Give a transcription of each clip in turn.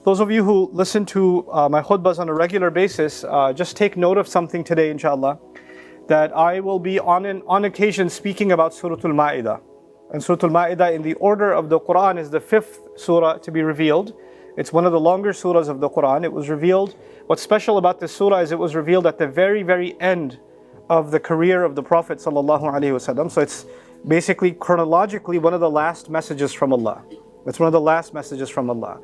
Those of you who listen to my khutbahs on a regular basis, just take note of something today, inshallah, that I will be on occasion speaking about Surah Al Ma'idah. And Surah Al Ma'idah, in the order of the Qur'an, is the 5th surah to be revealed. It's one of the longer surahs of the Qur'an. It was revealed, what's special about this surah is it was revealed at the very, very end of the career of the Prophet sallallahu alaihi wasallam. So it's basically chronologically one of the last messages from Allah. It's one of the last messages from Allah.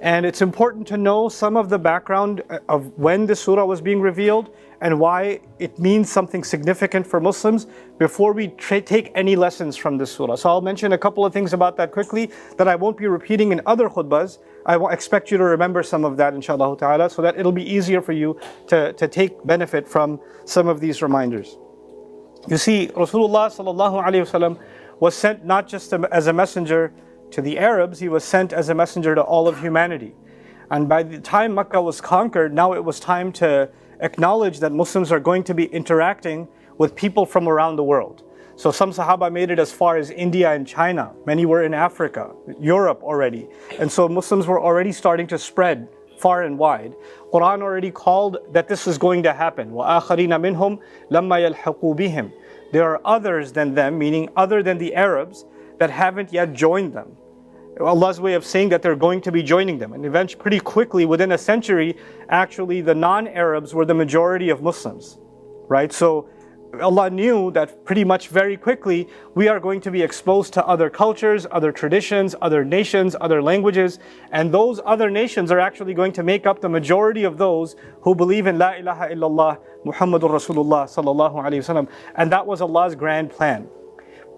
And it's important to know some of the background of when the surah was being revealed and why it means something significant for Muslims before we take any lessons from this surah. So I'll mention a couple of things about that quickly that I won't be repeating in other khutbahs. I expect you to remember some of that, inshallah ta'ala, so that it'll be easier for you to take benefit from some of these reminders. You see, Rasulullah sallallahu alaihi wasallam was sent not just as a messenger to the Arabs, he was sent as a messenger to all of humanity. And by the time Makkah was conquered, now it was time to acknowledge that Muslims are going to be interacting with people from around the world. So some Sahaba made it as far as India and China. Many were in Africa, Europe already. And so Muslims were already starting to spread far and wide. Qur'an already called that this is going to happen. وَآخَرِينَ مِنْهُمْ لَمَّا يَلْحَقُوا بِهِمْ. There are others than them, meaning other than the Arabs, that haven't yet joined them. Allah's way of saying that they're going to be joining them. And eventually, pretty quickly, within a century, actually the non-Arabs were the majority of Muslims, right? So Allah knew that pretty much very quickly, we are going to be exposed to other cultures, other traditions, other nations, other languages, and those other nations are actually going to make up the majority of those who believe in La ilaha illallah, Muhammadur Rasulullah sallallahu alaihi wasallam. And that was Allah's grand plan.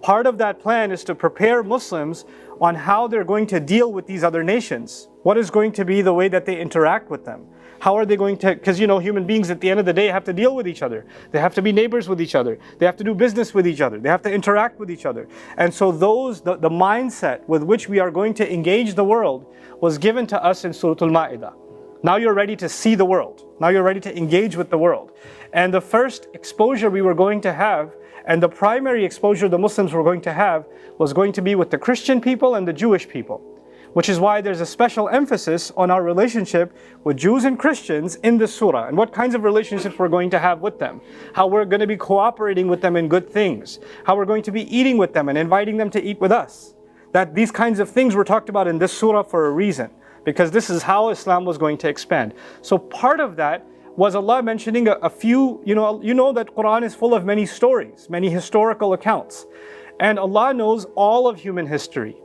Part of that plan is to prepare Muslims on how they're going to deal with these other nations. What is going to be the way that they interact with them? How are they going to, because human beings at the end of the day have to deal with each other. They have to be neighbors with each other. They have to do business with each other. They have to interact with each other. And so the mindset with which we are going to engage the world was given to us in Surah Al Ma'idah. Now you're ready to see the world. Now you're ready to engage with the world. And the first exposure we were going to have, and the primary exposure the Muslims were going to have, was going to be with the Christian people and the Jewish people. Which is why there's a special emphasis on our relationship with Jews and Christians in this surah, and what kinds of relationships we're going to have with them, how we're going to be cooperating with them in good things, how we're going to be eating with them and inviting them to eat with us. That these kinds of things were talked about in this surah for a reason, because this is how Islam was going to expand. So part of that was Allah mentioning a few, you know that Qur'an is full of many stories, many historical accounts. And Allah knows all of human history.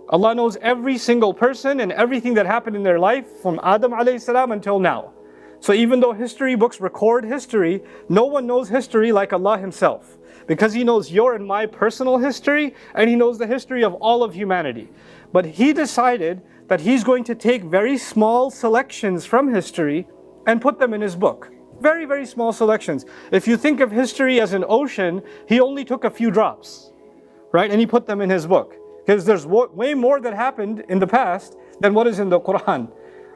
Allah knows every single person and everything that happened in their life from Adam alayhi salam until now. So even though history books record history, no one knows history like Allah Himself. Because He knows your and my personal history, and He knows the history of all of humanity. But He decided that He's going to take very small selections from history and put them in His book. Very, very small selections. If you think of history as an ocean, He only took a few drops, right? And He put them in His book. Because there's way more that happened in the past than what is in the Qur'an.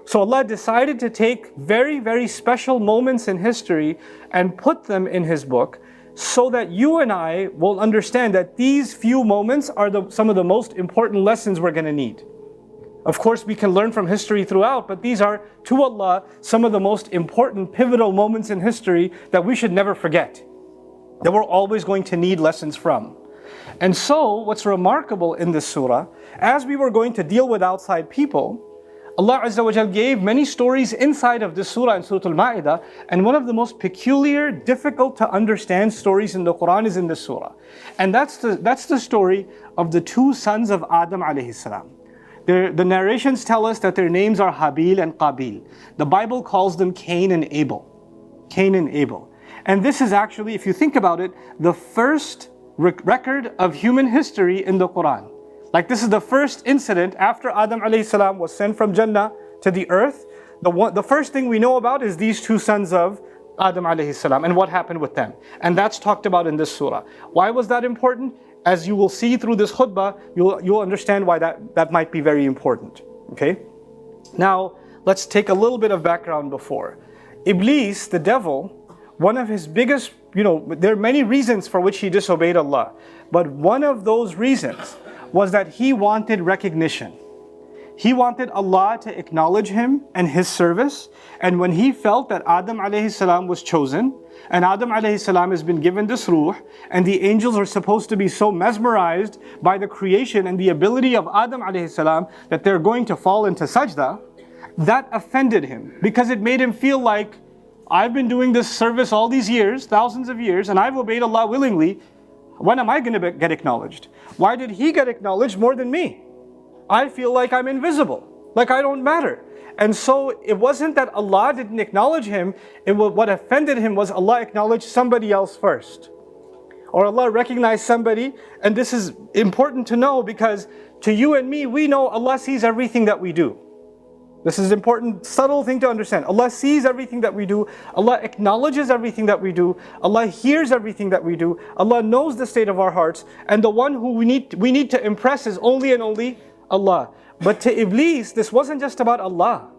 So Allah decided to take very, very special moments in history and put them in His book, so that you and I will understand that these few moments are some of the most important lessons we're going to need. Of course, we can learn from history throughout, but these are, to Allah, some of the most important pivotal moments in history that we should never forget, that we're always going to need lessons from. And so, what's remarkable in this surah, as we were going to deal with outside people, Allah Azza wa Jal gave many stories inside of this surah and Surah Al Ma'idah, and one of the most peculiar, difficult to understand stories in the Qur'an is in this surah. And that's the story of the two sons of Adam alayhi salam. The narrations tell us that their names are Habil and Qabil. The Bible calls them Cain and Abel. Cain and Abel. And this is actually, if you think about it, the first record of human history in the Qur'an. Like, this is the first incident after Adam alayhi salam was sent from Jannah to the earth. The first thing we know about is these two sons of Adam alayhi salam and what happened with them. And that's talked about in this surah. Why was that important? As you will see through this khutbah, you'll understand why that might be very important. Okay? Now, let's take a little bit of background before. Iblis, the devil, one of his biggest, there are many reasons for which he disobeyed Allah. But one of those reasons was that he wanted recognition. He wanted Allah to acknowledge him and his service. And when he felt that Adam alayhi salam was chosen, and Adam alayhi salam has been given this ruh, and the angels are supposed to be so mesmerized by the creation and the ability of Adam alayhi salam that they're going to fall into sajda, that offended him because it made him feel like, I've been doing this service all these years, thousands of years, and I've obeyed Allah willingly. When am I going to get acknowledged? Why did he get acknowledged more than me? I feel like I'm invisible, like I don't matter. And so it wasn't that Allah didn't acknowledge him, what offended him was Allah acknowledged somebody else first. Or Allah recognized somebody, and this is important to know because to you and me, we know Allah sees everything that we do. This is an important, subtle thing to understand. Allah sees everything that we do. Allah acknowledges everything that we do. Allah hears everything that we do. Allah knows the state of our hearts. And the one who we need to impress is only and only Allah. But to Iblis, this wasn't just about Allah.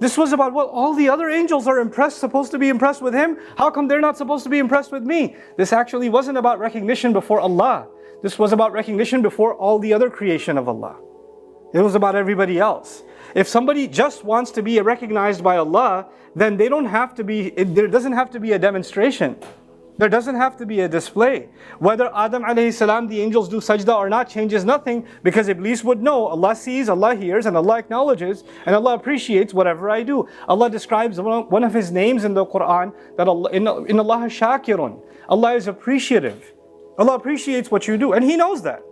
This was about what all the other angels are supposed to be impressed with him. How come they're not supposed to be impressed with me? This actually wasn't about recognition before Allah. This was about recognition before all the other creation of Allah. It was about everybody else. If somebody just wants to be recognized by Allah, then there doesn't have to be a demonstration. There doesn't have to be a display. Whether Adam alayhi salam, the angels do sajda or not changes nothing, because Iblis would know Allah sees, Allah hears, and Allah acknowledges, and Allah appreciates whatever I do. Allah describes one of his names in the Qur'an that in Allah shakirun. Allah is appreciative. Allah appreciates what you do, and He knows that.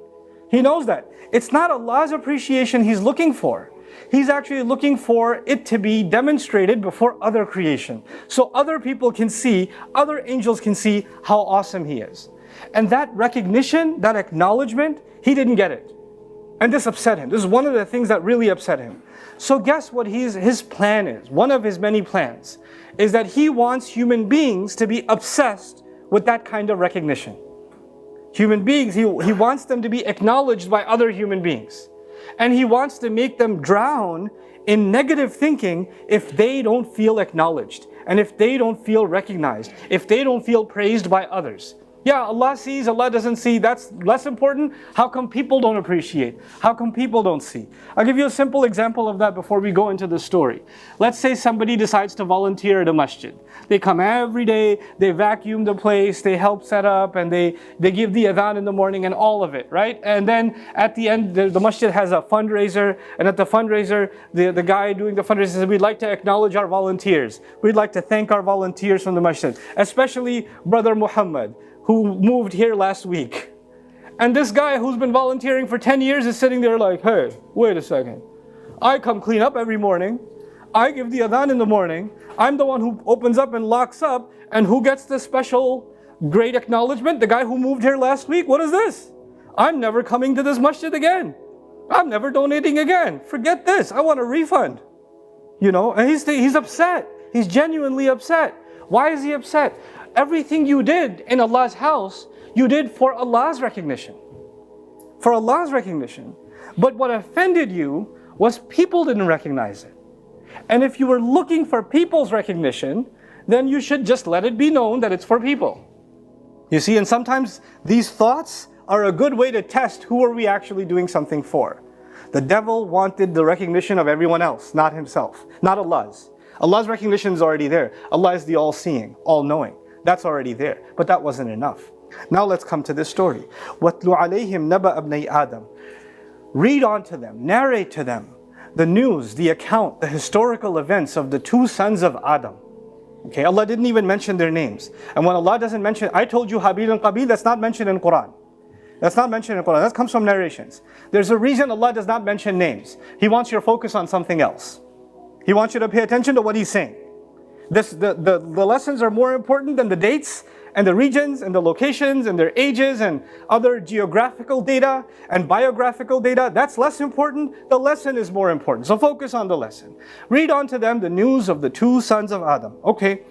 He knows that. It's not Allah's appreciation He's looking for. He's actually looking for it to be demonstrated before other creation. So other people can see, other angels can see how awesome He is. And that recognition, that acknowledgement, He didn't get it. And this upset Him. This is one of the things that really upset Him. So guess what his plan is? One of His many plans is that He wants human beings to be obsessed with that kind of recognition. Human beings, He wants them to be acknowledged by other human beings. And He wants to make them drown in negative thinking if they don't feel acknowledged, and if they don't feel recognized, if they don't feel praised by others. Yeah, Allah sees, Allah doesn't see, that's less important. How come people don't appreciate? How come people don't see? I'll give you a simple example of that before we go into the story. Let's say somebody decides to volunteer at a masjid. They come every day, they vacuum the place, they help set up, and they give the adhan in the morning and all of it, right? And then at the end, the masjid has a fundraiser, and at the fundraiser, the guy doing the fundraiser says, we'd like to acknowledge our volunteers. We'd like to thank our volunteers from the masjid, especially Brother Muhammad, who moved here last week. And this guy who's been volunteering for 10 years is sitting there like, hey, wait a second. I come clean up every morning. I give the adhan in the morning. I'm the one who opens up and locks up. And who gets the special great acknowledgement? The guy who moved here last week. What is this? I'm never coming to this masjid again. I'm never donating again. Forget this. I want a refund. You know, and he's upset. He's genuinely upset. Why is he upset? Everything you did in Allah's house, you did for Allah's recognition. For Allah's recognition. But what offended you was people didn't recognize it. And if you were looking for people's recognition, then you should just let it be known that it's for people. You see, and sometimes these thoughts are a good way to test who are we actually doing something for. The devil wanted the recognition of everyone else, not himself, not Allah's. Allah's recognition is already there. Allah is the all-seeing, all-knowing. That's already there. But that wasn't enough. Now let's come to this story. وَاتْلُ عَلَيْهِمْ نَبَأَ ابْنَيْ آدَمَ. Read on to them, narrate to them the news, the account, the historical events of the two sons of Adam. Okay, Allah didn't even mention their names. And when Allah doesn't mention, I told you Habil and Qabil, that's not mentioned in Qur'an. That's not mentioned in Qur'an. That comes from narrations. There's a reason Allah does not mention names. He wants your focus on something else. He wants you to pay attention to what He's saying. The lessons are more important than the dates and the regions and the locations and their ages and other geographical data and biographical data. That's less important. The lesson is more important. So focus on the lesson. Read on to them the news of the two sons of Adam. Okay.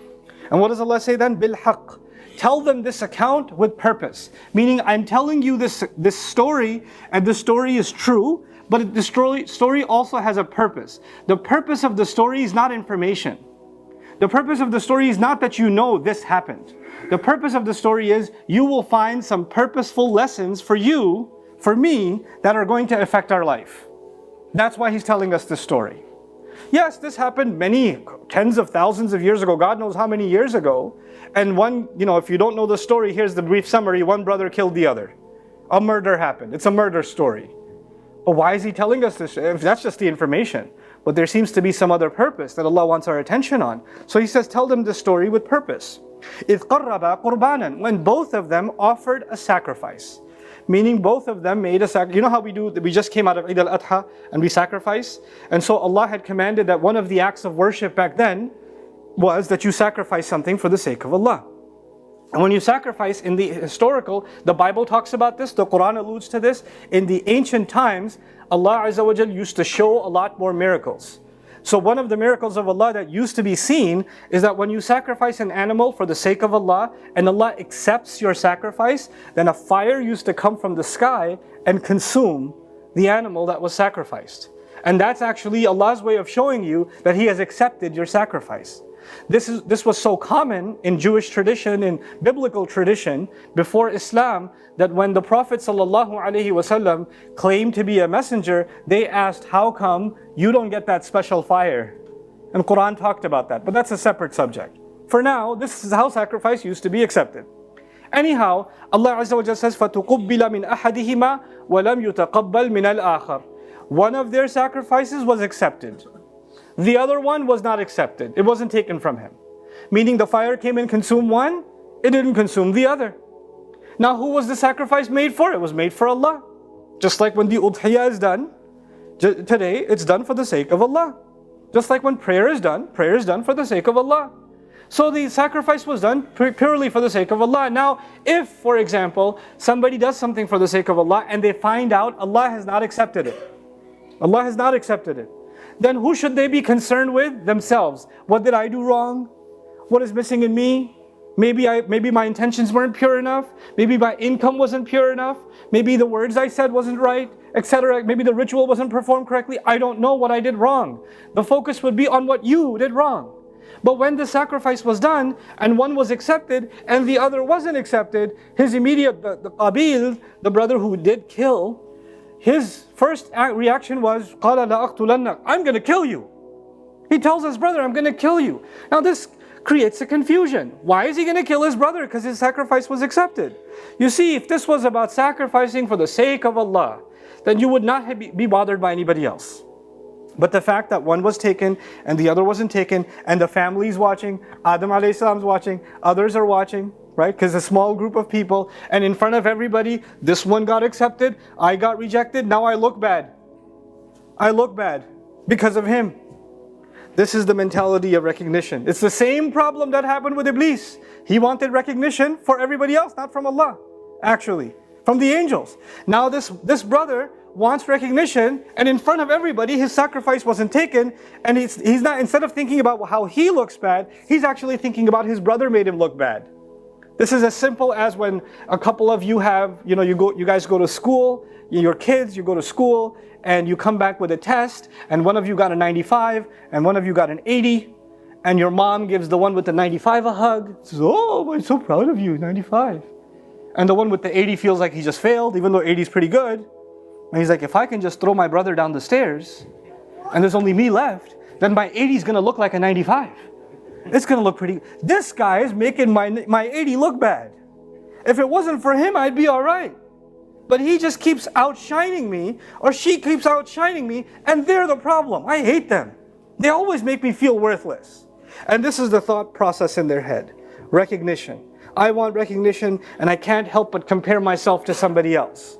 And what does Allah say then? Bil haqq. Tell them this account with purpose. Meaning I'm telling you this story, and the story is true, but the story also has a purpose. The purpose of the story is not information. The purpose of the story is not that you know this happened. The purpose of the story is you will find some purposeful lessons for you, for me, that are going to affect our life. That's why he's telling us this story. Yes, this happened many tens of thousands of years ago, God knows how many years ago. And if you don't know the story, here's the brief summary. One brother killed the other. A murder happened. It's a murder story. But why is he telling us this? If that's just the information. But there seems to be some other purpose that Allah wants our attention on. So he says, tell them the story with purpose. إِذْ قَرَّبَا قُرْبَانًا, when both of them offered a sacrifice. Meaning both of them made a sacrifice. You know how we just came out of Eid al-Adha and we sacrifice? And so Allah had commanded that one of the acts of worship back then was that you sacrifice something for the sake of Allah. And when you sacrifice in the historical, the Bible talks about this, the Qur'an alludes to this. In the ancient times, Allah Azza wa Jal used to show a lot more miracles. So one of the miracles of Allah that used to be seen is that when you sacrifice an animal for the sake of Allah and Allah accepts your sacrifice, then a fire used to come from the sky and consume the animal that was sacrificed. And that's actually Allah's way of showing you that He has accepted your sacrifice. This was so common in Jewish tradition, in biblical tradition, before Islam, that when the Prophet ﷺ claimed to be a messenger, they asked, how come you don't get that special fire? And Qur'an talked about that, but that's a separate subject. For now, this is how sacrifice used to be accepted. Anyhow, Allah Azza wa Jalla says, فَتُقُبِّلَ مِنْ أَحَدِهِمَا وَلَمْ يُتَقَبَّلْ مِنَ الْآخَرِ. One of their sacrifices was accepted. The other one was not accepted. It wasn't taken from him. Meaning the fire came and consumed one, it didn't consume the other. Now who was the sacrifice made for? It was made for Allah. Just like when the udhiyah is done, today it's done for the sake of Allah. Just like when prayer is done for the sake of Allah. So the sacrifice was done purely for the sake of Allah. Now if, for example, somebody does something for the sake of Allah and they find out Allah has not accepted it. Allah has not accepted it. Then who should they be concerned with? Themselves. What did I do wrong? What is missing in me? Maybe my intentions weren't pure enough. Maybe my income wasn't pure enough. Maybe the words I said wasn't right, etc. Maybe the ritual wasn't performed correctly. I don't know what I did wrong. The focus would be on what you did wrong. But when the sacrifice was done and one was accepted and the other wasn't accepted, his immediate, the Qabil, the brother who did kill, his first reaction was, قَالَ لَأَقْتُلَنَّكَ, I'm going to kill you. He tells his brother, I'm going to kill you. Now this creates a confusion. Why is he going to kill his brother? Because his sacrifice was accepted. You see, if this was about sacrificing for the sake of Allah, then you would not be bothered by anybody else. But the fact that one was taken and the other wasn't taken, and the family's watching, Adam alayhi salam's watching, others are watching, right? Because a small group of people, and in front of everybody, this one got accepted, I got rejected, now I look bad. I look bad because of him. This is the mentality of recognition. It's the same problem that happened with Iblis. He wanted recognition for everybody else, not from Allah, actually, from the angels. Now this brother wants recognition, and in front of everybody, his sacrifice wasn't taken, and he's not, instead of thinking about how he looks bad, he's actually thinking about his brother made him look bad. This is as simple as when a couple of you have, you guys go to school, your kids, you go to school, and you come back with a test, and one of you got a 95, and one of you got an 80, and your mom gives the one with the 95 a hug, says, oh, I'm so proud of you, 95. And the one with the 80 feels like he just failed, even though 80 is pretty good. And he's like, if I can just throw my brother down the stairs, and there's only me left, then my 80 is going to look like a 95. It's going to look pretty. This guy is making my 80 look bad. If it wasn't for him, I'd be all right. But he just keeps outshining me, or she keeps outshining me, and they're the problem. I hate them. They always make me feel worthless. And this is the thought process in their head. Recognition. I want recognition, and I can't help but compare myself to somebody else.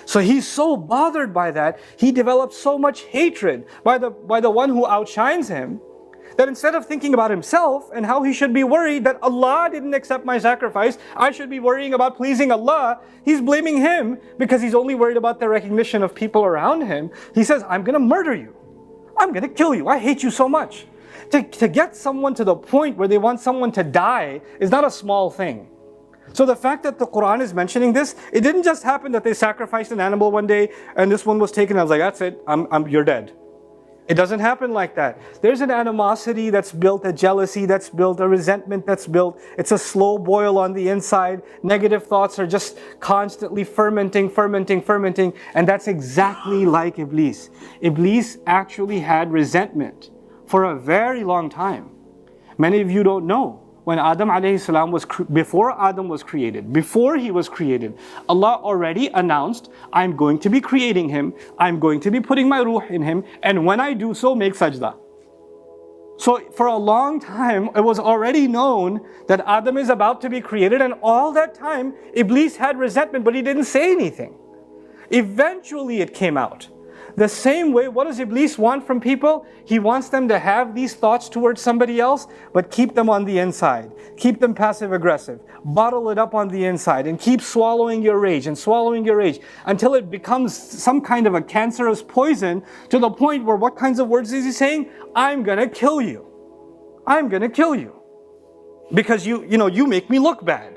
So he's so bothered by that, he develops so much hatred by the one who outshines him, that instead of thinking about himself and how he should be worried that Allah didn't accept my sacrifice, I should be worrying about pleasing Allah, he's blaming him because he's only worried about the recognition of people around him. He says, I'm going to murder you. I'm going to kill you. I hate you so much. To get someone to the point where they want someone to die is not a small thing. So the fact that the Qur'an is mentioning this, it didn't just happen that they sacrificed an animal one day and this one was taken. I was like, that's it, you're dead. It doesn't happen like that. There's an animosity that's built, a jealousy that's built, a resentment that's built. It's a slow boil on the inside. Negative thoughts are just constantly fermenting. And that's exactly like Iblis. Iblis actually had resentment for a very long time. Many of you don't know. When Adam alayhi salam before Adam was created, before he was created, Allah already announced, I'm going to be creating him, I'm going to be putting my ruh in him, and when I do so, make sajda. So for a long time, it was already known that Adam is about to be created, and all that time, Iblis had resentment, but he didn't say anything. Eventually it came out. The same way, what does Iblis want from people? He wants them to have these thoughts towards somebody else, but keep them on the inside. Keep them passive aggressive. Bottle it up on the inside and keep swallowing your rage until it becomes some kind of a cancerous poison, to the point where what kinds of words is he saying? I'm gonna kill you. I'm gonna kill you. Because you make me look bad.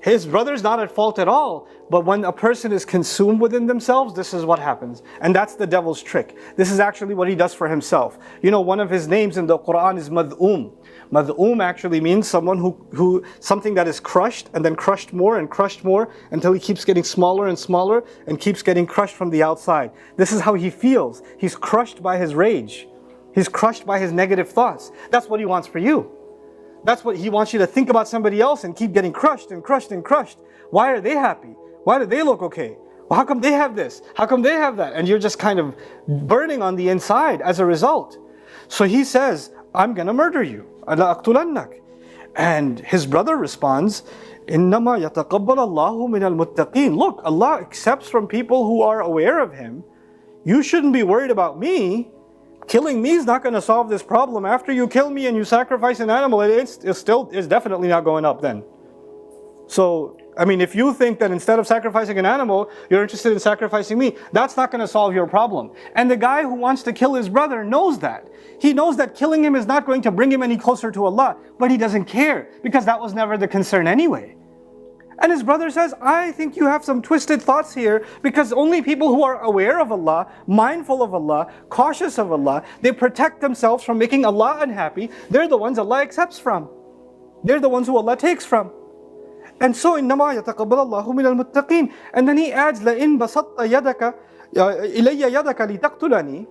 His brother's not at fault at all, but when a person is consumed within themselves, this is what happens. And that's the devil's trick. This is actually what he does for himself. One of his names in the Qur'an is Mad'um. Mad'um actually means someone who something that is crushed and then crushed more until he keeps getting smaller and keeps getting crushed from the outside. This is how he feels. He's crushed by his rage. He's crushed by his negative thoughts. That's what he wants for you. That's what he wants you to think about somebody else and keep getting crushed. Why are they happy? Why do they look okay? Well, how come they have this? How come they have that? And you're just kind of burning on the inside as a result. So he says, I'm gonna murder you. And his brother responds, إِنَّمَا يَتَقَبَّلَ اللَّهُ مِنَ الْمُتَّقِينَ. Look, Allah accepts from people who are aware of Him. You shouldn't be worried about me. Killing me is not going to solve this problem. After you kill me and you sacrifice an animal, it's definitely not going up then. So, if you think that instead of sacrificing an animal, you're interested in sacrificing me, that's not going to solve your problem. And the guy who wants to kill his brother knows that. He knows that killing him is not going to bring him any closer to Allah, but he doesn't care, because that was never the concern anyway. And his brother says, I think you have some twisted thoughts here, because only people who are aware of Allah, mindful of Allah, cautious of Allah, they protect themselves from making Allah unhappy. They're the ones Allah accepts from. They're the ones who Allah takes from. And so, إِنَّمَا يَتَقَبَّلَ اللَّهُ مِنَ الْمُتَّقِينَ. And then he adds, لَإِن بَسَطَّ يَدَكَ إِلَيَّ يَدَكَ لِتَقْتُلَنِي.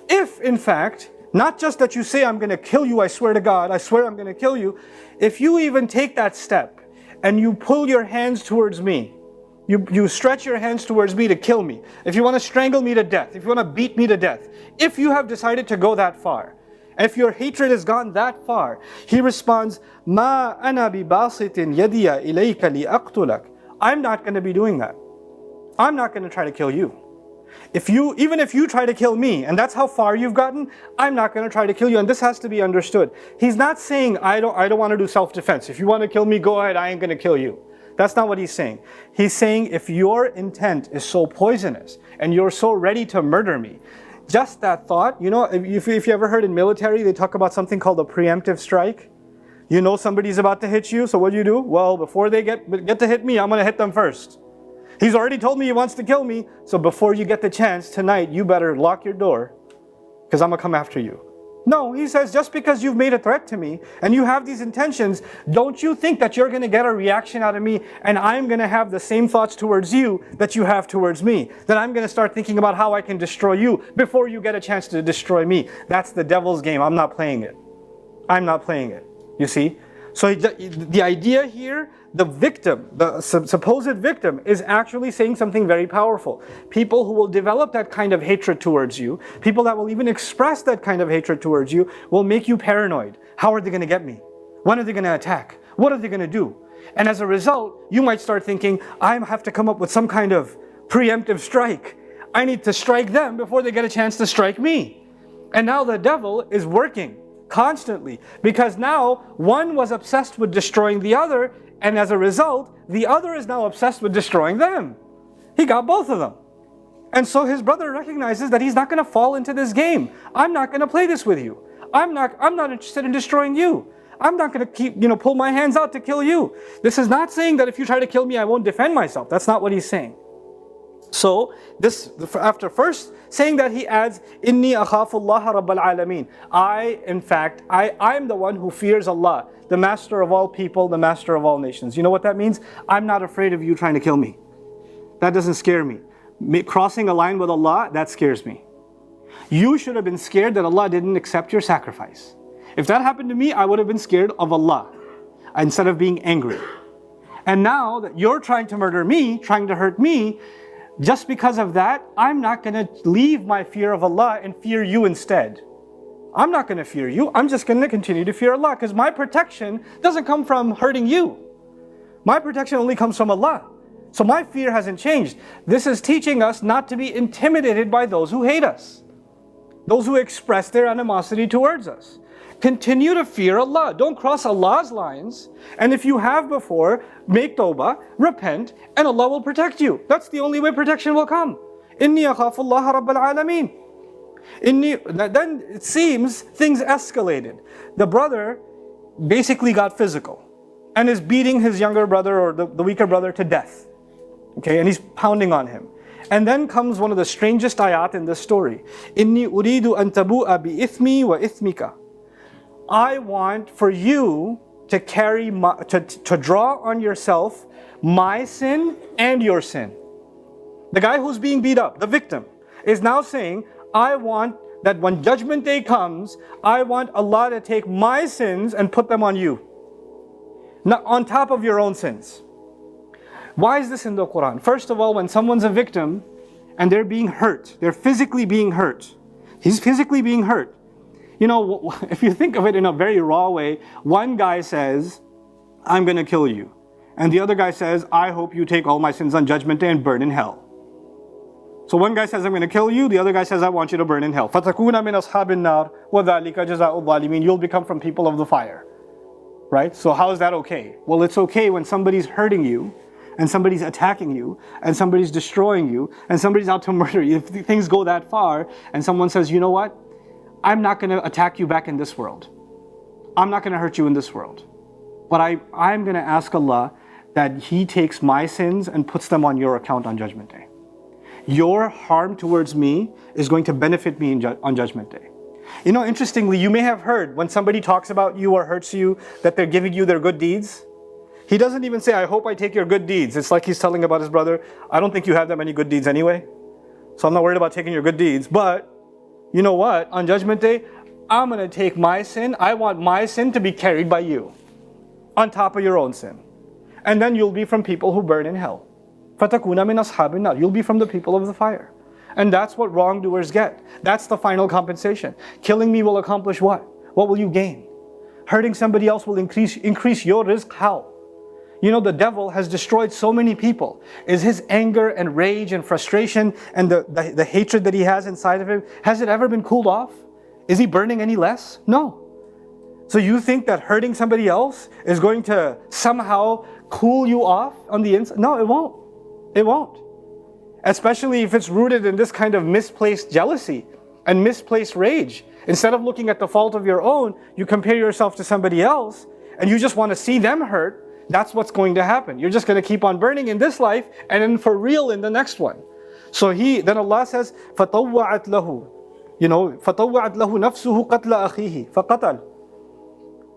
If in fact, not just that you say, I'm going to kill you, I swear to God, I swear I'm going to kill you. If you even take that step, and you pull your hands towards me, you stretch your hands towards me to kill me, if you want to strangle me to death, if you want to beat me to death, if you have decided to go that far, if your hatred has gone that far, he responds, مَا أَنَا بِبَاسِطٍ يَدِيَ إِلَيْكَ لِأَقْتُلَكَ. I'm not going to be doing that. I'm not going to try to kill you. Even if you try to kill me, and that's how far you've gotten, I'm not going to try to kill you. And this has to be understood. He's not saying, I don't want to do self-defense. If you want to kill me, go ahead, I ain't going to kill you. That's not what he's saying. He's saying, if your intent is so poisonous, and you're so ready to murder me, just that thought, if you ever heard in military, they talk about something called a preemptive strike. You know somebody's about to hit you, so what do? Well, before they get to hit me, I'm going to hit them first. He's already told me he wants to kill me, so before you get the chance tonight, you better lock your door, because I'm going to come after you. No, he says, just because you've made a threat to me, and you have these intentions, don't you think that you're going to get a reaction out of me, and I'm going to have the same thoughts towards you that you have towards me, that I'm going to start thinking about how I can destroy you before you get a chance to destroy me. That's the devil's game. I'm not playing it. I'm not playing it. You see? So the idea here, the victim, the supposed victim, is actually saying something very powerful. People who will develop that kind of hatred towards you, people that will even express that kind of hatred towards you, will make you paranoid. How are they going to get me? When are they going to attack? What are they going to do? And as a result, you might start thinking, I have to come up with some kind of preemptive strike. I need to strike them before they get a chance to strike me. And now the devil is working constantly, because now one was obsessed with destroying the other, and as a result, the other is now obsessed with destroying them. He got both of them. And so his brother recognizes that he's not going to fall into this game. I'm not going to play this with you. I'm not interested in destroying you. I'm not going to keep, pull my hands out to kill you. This is not saying that if you try to kill me, I won't defend myself. That's not what he's saying. So this, after first saying that, he adds, Inni akhafullaha rabbal alameen. I'm the one who fears Allah, the master of all people, the master of all nations. You know what that means? I'm not afraid of you trying to kill me. That doesn't scare me. Crossing a line with Allah, that scares me. You should have been scared that Allah didn't accept your sacrifice. If that happened to me, I would have been scared of Allah instead of being angry. And now that you're trying to murder me, trying to hurt me, just because of that, I'm not going to leave my fear of Allah and fear you instead. I'm not going to fear you. I'm just going to continue to fear Allah, because my protection doesn't come from hurting you. My protection only comes from Allah. So my fear hasn't changed. This is teaching us not to be intimidated by those who hate us, those who express their animosity towards us. Continue to fear Allah. Don't cross Allah's lines. And if you have before, make tawbah, repent, and Allah will protect you. That's the only way protection will come. Inni akhafullaha rabbal alameen. Then it seems things escalated. The brother basically got physical and is beating his younger brother, or the weaker brother, to death. Okay, and he's pounding on him. And then comes one of the strangest ayat in this story. Inni uridu an tabu'a bi ithmi wa ithmika. I want for you to carry to draw on yourself my sin and your sin. The guy who's being beat up, the victim, is now saying, I want that when judgment day comes, I want Allah to take my sins and put them on you, not on top of your own sins. Why is this in the Qur'an? First of all, when someone's a victim and they're being hurt, they're physically being hurt. He's physically being hurt. You know, if you think of it in a very raw way, one guy says, I'm going to kill you. And the other guy says, I hope you take all my sins on judgment day and burn in hell. So one guy says, I'm going to kill you. The other guy says, I want you to burn in hell. فَتَكُونَ مِنْ أَصْحَابِ النَّارِ وَذَلِكَ جَزَاءُ الظَّالِمِينَ. You'll become from people of the fire. Right? So how is that okay? Well, it's okay when somebody's hurting you, and somebody's attacking you, and somebody's destroying you, and somebody's out to murder you. If things go that far, and someone says, you know what? I'm not going to attack you back in this world. I'm not going to hurt you in this world. But I'm going to ask Allah that He takes my sins and puts them on your account on Judgment Day. Your harm towards me is going to benefit me on Judgment Day. You know, interestingly, you may have heard when somebody talks about you or hurts you that they're giving you their good deeds. He doesn't even say, I hope I take your good deeds. It's like he's telling about his brother, I don't think you have that many good deeds anyway. So I'm not worried about taking your good deeds. But you know what? On Judgment Day, I'm going to take my sin. I want my sin to be carried by you on top of your own sin. And then you'll be from people who burn in hell. فَتَكُونَ مِنْ أَصْحَابِ النَّارِ. You'll be from the people of the fire. And that's what wrongdoers get. That's the final compensation. Killing me will accomplish what? What will you gain? Hurting somebody else will increase your rizq. How? You know, the devil has destroyed so many people. Is his anger and rage and frustration and the hatred that he has inside of him, has it ever been cooled off? Is he burning any less? No. So you think that hurting somebody else is going to somehow cool you off on the inside? No, it won't. It won't. Especially if it's rooted in this kind of misplaced jealousy and misplaced rage. Instead of looking at the fault of your own, you compare yourself to somebody else and you just want to see them hurt. That's what's going to happen. You're just going to keep on burning in this life and then for real in the next one. So then Allah says, فَطَوَّعَتْ لَهُ. You know, فَطَوَّعَتْ لَهُ نَفْسُهُ قَتْلَ أَخِيهِ فَقَتَلْ.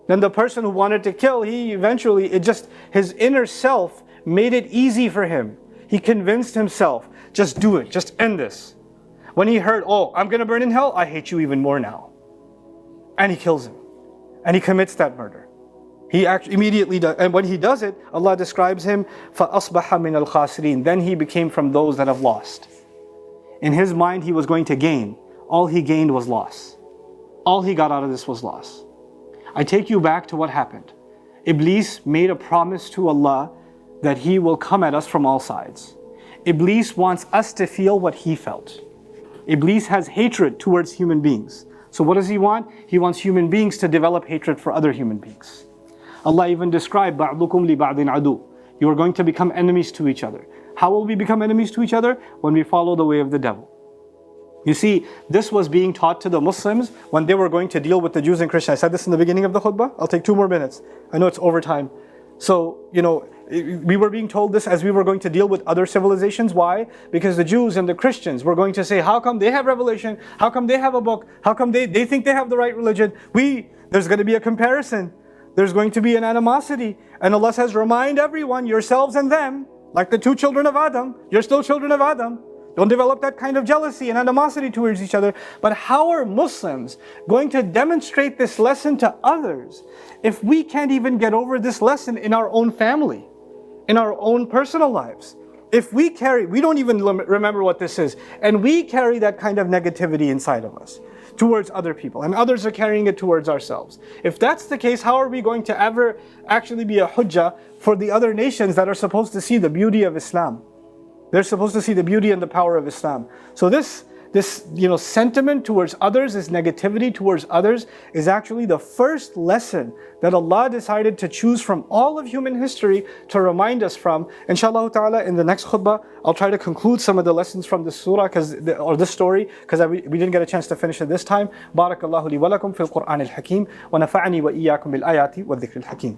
Then the person who wanted to kill, his inner self made it easy for him. He convinced himself, just do it, just end this. When he heard, oh, I'm going to burn in hell, I hate you even more now. And he kills him. And he commits that murder. He actually immediately does, and when he does it, Allah describes him, فَأَصْبَحَ مِنَ الْخَاسِرِينَ. Then he became from those that have lost. In his mind, he was going to gain. All he gained was loss. All he got out of this was loss. I take you back to what happened. Iblis made a promise to Allah that he will come at us from all sides. Iblis wants us to feel what he felt. Iblis has hatred towards human beings. So what does he want? He wants human beings to develop hatred for other human beings. Allah even described, بَعْضُكُمْ لِبَعْضٍ عَدُوٍ. You are going to become enemies to each other. How will we become enemies to each other? When we follow the way of the devil. You see, this was being taught to the Muslims when they were going to deal with the Jews and Christians. I said this in the beginning of the khutbah. I'll take 2 more minutes. I know it's overtime. So, you know, We were being told this as we were going to deal with other civilizations. Why? Because the Jews and the Christians were going to say, how come they have revelation? How come they have a book? How come they think they have the right religion? There's going to be a comparison. There's going to be an animosity. And Allah says, remind everyone, yourselves and them, like the two children of Adam. You're still children of Adam. Don't develop that kind of jealousy and animosity towards each other. But how are Muslims going to demonstrate this lesson to others if we can't even get over this lesson in our own family, in our own personal lives? If we don't even remember what this is, and we carry that kind of negativity inside of us towards other people, and others are carrying it towards ourselves. If that's the case, how are we going to ever actually be a hujjah for the other nations that are supposed to see the beauty of Islam? They're supposed to see the beauty and the power of Islam. So this sentiment towards others, this negativity towards others, is actually the first lesson that Allah decided to choose from all of human history to remind us from. Inshallah ta'ala, in the next khutbah, I'll try to conclude some of the lessons from this surah, or this story, because we didn't get a chance to finish it this time. Barakallahu li wa lakum fil Qur'an al-Hakim, wa nafa'ani wa iyyakum bil ayati wa dhikr al-Hakim.